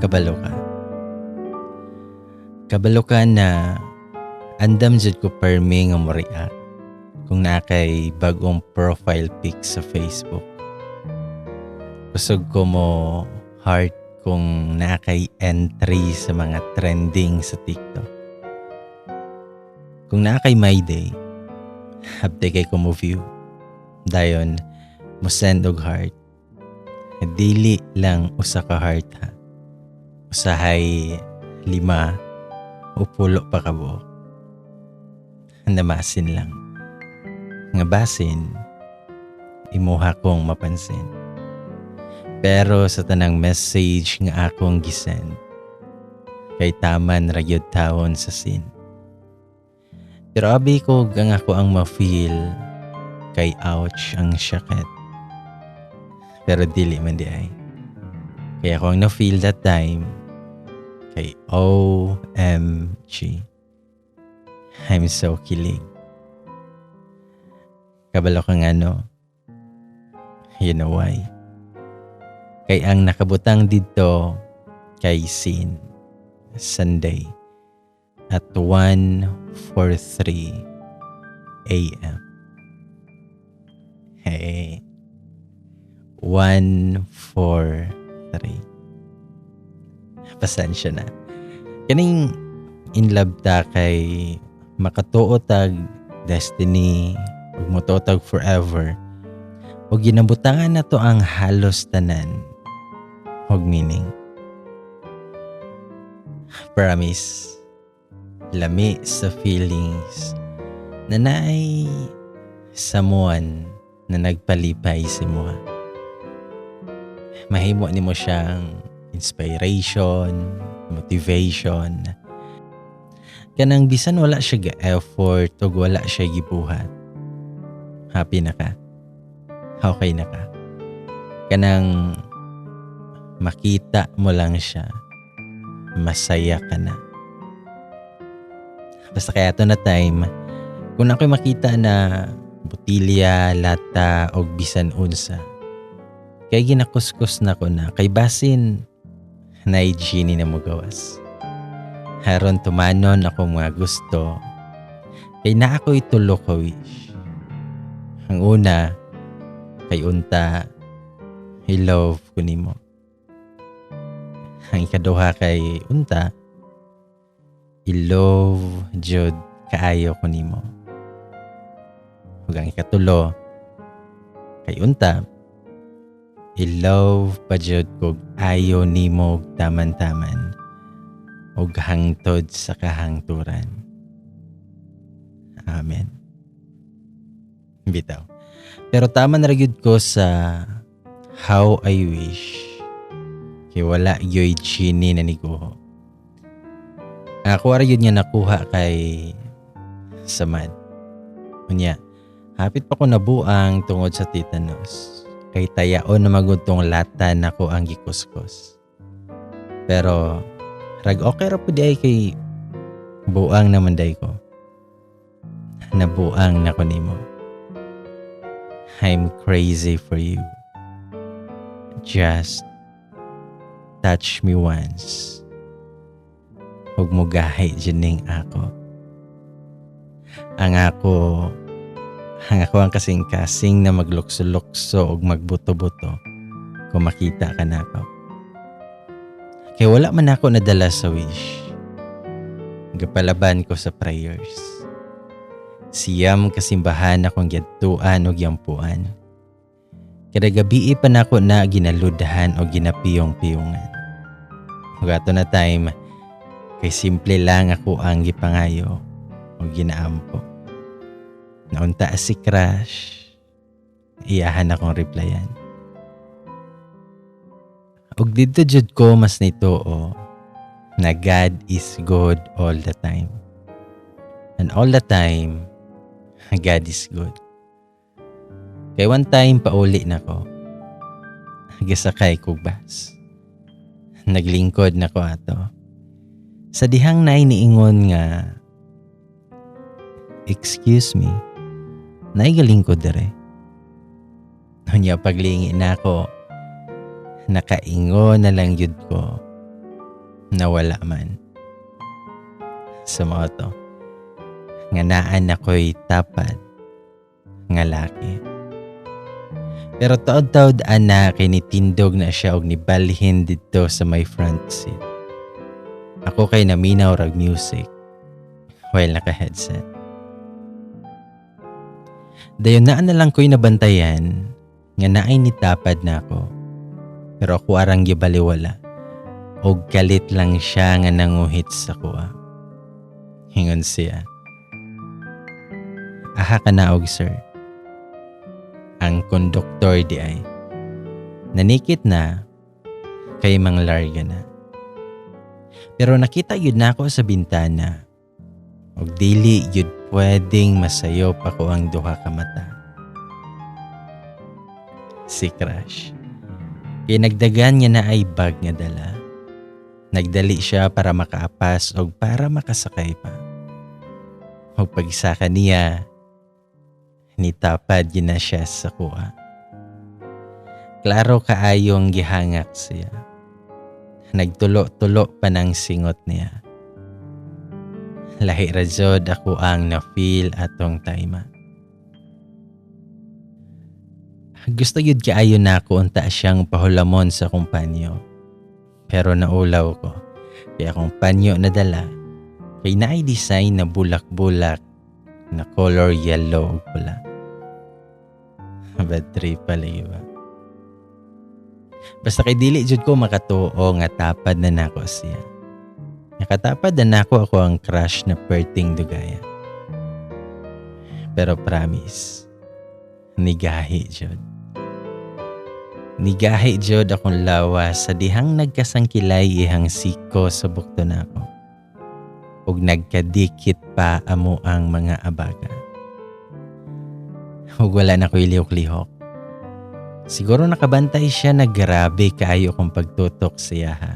Kabalo ka. Kabalo ka na andam jud ko permi nga mo react kung nakay bagong profile pic sa Facebook. Kusog ko mo heart kung nakay entry sa mga trending sa TikTok. Kung nakay my day, hapde kay ko mo view. Dayon, mo send og heart. Dili lang usa ka heart ha. Usahay 5 o 10 pa ka buok. Namasin lang. Nga basin, imuha kong mapansin. Pero sa tanang message nga akong gisend, kay taman ragyod taon sa sin. Pero abi ko gang ako ang ma-feel, kay ouch ang syakit. Pero dili man di ay. Kaya ako ang na-feel that time, kay OMG. I'm so kilig. Kabalo kang ano, you know why? Kay ang nakabutang dito kay Sin Sunday at 1:43 a.m. Hey, 1:43. Pasensya na. Kaning in love ta kay makatuo tag destiny ug mototag forever. O ginabutangan na to ang halos tanan. Og meaning. Promise. Lami sa feelings na naay someone na nagpalipay si mo. Mahimo ni mo siyang inspiration, motivation. Kanang bisan wala siya ga-effort o wala siya gibuhat. Happy na ka. Okay na ka. Kanang makita mo lang siya, masaya ka na. Basta kaya to na time, kung ako'y makita na butilya, lata, o bisan unsa, kay ginakuskus na ko na, kay basin, na genie na mo gawas. Haron tumanon ako mga gusto, kay na ako'y tulo ka wish. Ang una, kay unta, I love ko nimo. Ang ikaduha kay unta, I love jud kaayo ko nimo. Ug ang ikatulo, kay unta, I love pa jud kog ayo nimo taman-taman ug hangtod sa kahangturan. Amen. Bitaw. Pero tama na ragyod ko sa how I wish. Kay wala yoy genie na niguho. Ako ragyod nga nakuha kay Samad. Unya, hapit pa ko nabuang tungod sa tetanus. Kay tayaon na magudtong lata na ko ang gikuskus. Pero rag okay ra pud ay kay buang naman day ko. Nabuang na ko nimo. I'm crazy for you. Just touch me once. Huwag mo gahay dyaning ako. Ang ako ang kasing-kasing na maglukso-lukso o magbuto-buto kung makita ka na ako. Kaya wala man ako nadala sa wish. Gapalaban ko sa prayers. Siyam kasimbahan akong gyadtuan o gyampuan. Kada gabi pa na ako na ginaludahan o ginapiyong-piyongan. Ug ato na time, kay simple lang ako ang gipangayo o ginaampo. Naunta si crush, iyahan akong replyan. Ug dito jud ko mas nito na God is good all the time. And all the time, God is good. Kay one time pauli na ko. Gisakay kog bus. Naglingkod na ko ato. Sa dihang nay niingon nga, excuse me, naigalingkod dere. Nunya paglingi na ko, nakaingon na lang yun ko. nawala man. Sa moto, nga naan ako'y tapad nga laki. Pero taod-taod ana kinitindog na siya og nibalhin dito sa may front seat. Ako kay naminaw rag music while naka-headset. Dayon na lang ko'y nabantayan nga naay nitapad na ako. Pero ako arang gibaliwala og galit lang siya nga nanguhit sa kuha. Hingon siya, "Aha ka na og sir." Ang konduktor di ay nanikit na kay manglarga na. Pero nakita yun na ako sa bintana og dili yun pwedeng masayo pa ko ang duha ka mata. Si Crush. Kaya nagdagan niya na ay bag nga dala. Nagdali siya para makaapas o para makasakay pa. O pagsaka niya, nitapad yun na siya sa kuha. Klaro kaayong gihangak siya. Nagtulo-tulo pa ng singot niya. Lahi rajod ako ang na-feel atong tayma. Gusto yun kaayo na ako unta siyang pahulamon sa kumpanyo. Pero naulaw ko. Kaya kung panyo na dala, kay naay design na bulak-bulak na color yellow o pula. Bad trip pala iba. Basta kay dili jud ko makatuo nga tapad na nako siya. Nakatapad na nako ako ang crush na perting dugaya. Pero promise, nigahi jud. Nigahi jud akong lawa sa dihang nagkasangkilay ihang siko sa bukto nako. Ug nagkadikit pa amo ang mga abaga. Ug wala na ko'y lihok-lihok. Siguro nakabantay siya na grabe kaayo kong pagtutok siya ha.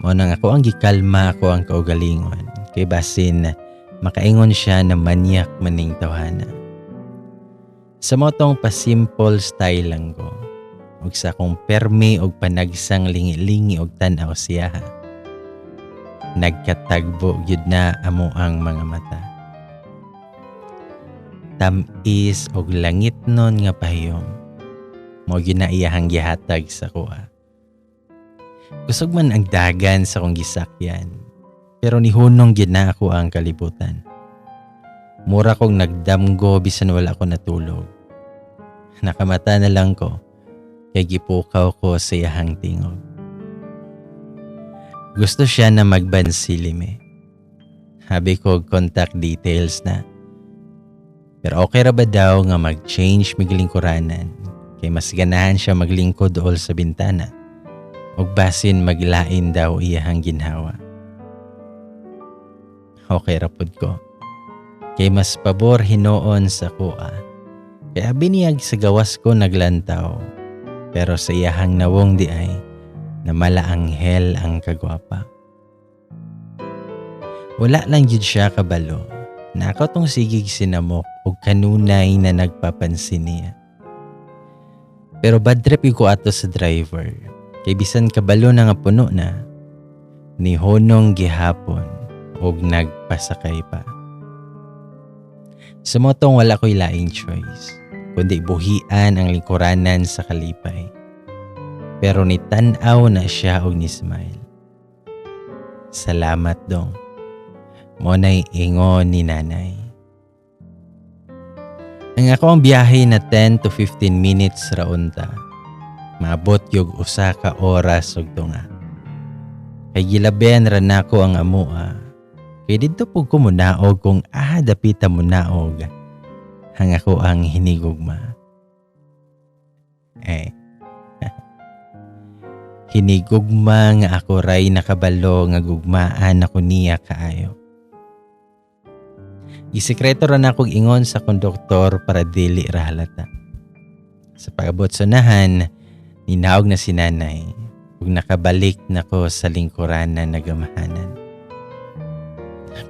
Mo nang ako ang gikalma ako ang kaugalingon. Kay basin makaingon siya na manyak maning tawhana. Sa motong pa-simple style lang ko. Ug sa kong permi og panagsang lingi-lingi og tan-aw siya ha. Nagkatagbo gyud na amo ang mga mata. Tamis og langit nun nga pahiyom. Mo ginaiyahang gihatag sa kuha. Kusog man ang dagan sa kong gisakyan. Pero nihunong gyud na ako ang kalibutan. Mura kong nagdamgo bisan wala ko natulog. Nakamata na lang ko. Kaya gipukaw ko sa iyahang tingog. Gusto siya na magbansilime. Habi ko contact details na. Pero okay ra ba daw nga mag-change miglingkuranan kay mas ganahan siya maglingkod dool sa bintana ug basin maglain daw iyahang ginhawa. Okay ra pud ko. Kay mas pabor hinoon sa kuha. Kaya biniyag sa gawas ko naglantaw. Pero sa iyahang nawong di ay na malaanghel ang kagwapa. Wala lang yun siya kabalo na ako tong sigig sinamok o kanunay na nagpapansin niya. Pero bad trip ko ato sa driver. Kay bisan kabalo na nga puno na, ni honong gihapon o nagpasakay pa. Sa motong wala ko'y laing choice. Kundi buhian ang lingkuranan sa kalipay. Pero nitanaw na siya og ni-smile. Salamat dong. Monay ingon ni nanay. Ang ako ang biyahe na 10 to 15 minutes raunta. Maabot yung usa ka oras og tunga. Kay gilaben ra nako ang amua. Kay didto pug ko munaog kung dapita munaog. Hang ako ang hinigugma. Hinigugma nga ako ray nakabalo nga gugmaan ako niya kaayo. Isekreto ra nakog ingon sa konduktor para dili ra halata. Sa pag-abot sa nahan, ninaog na si nanay ug nakabalik nako sa lingkuran na nagamahanan.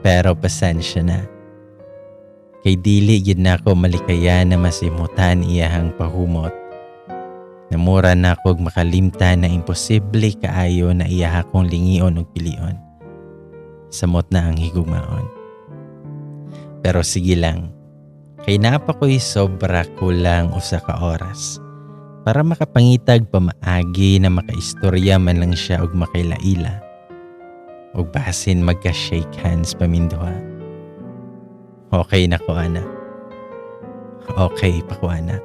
Pero pasensya na. Kay dili gid nako malikaya na masimutan iyahang pahumot. Namura na kog makalimtan na imposible kaayo na iyaha kong lingion og pilion. Samot na ang higugmaon. Pero sige lang, kay napa ko'y sobra kulang usa ka oras para makapangitag pamaagi na makaistorya man lang siya og makailaila. O basin magka-shake hands paminduha. Okay na ko, anak. Okay pa ko, anak.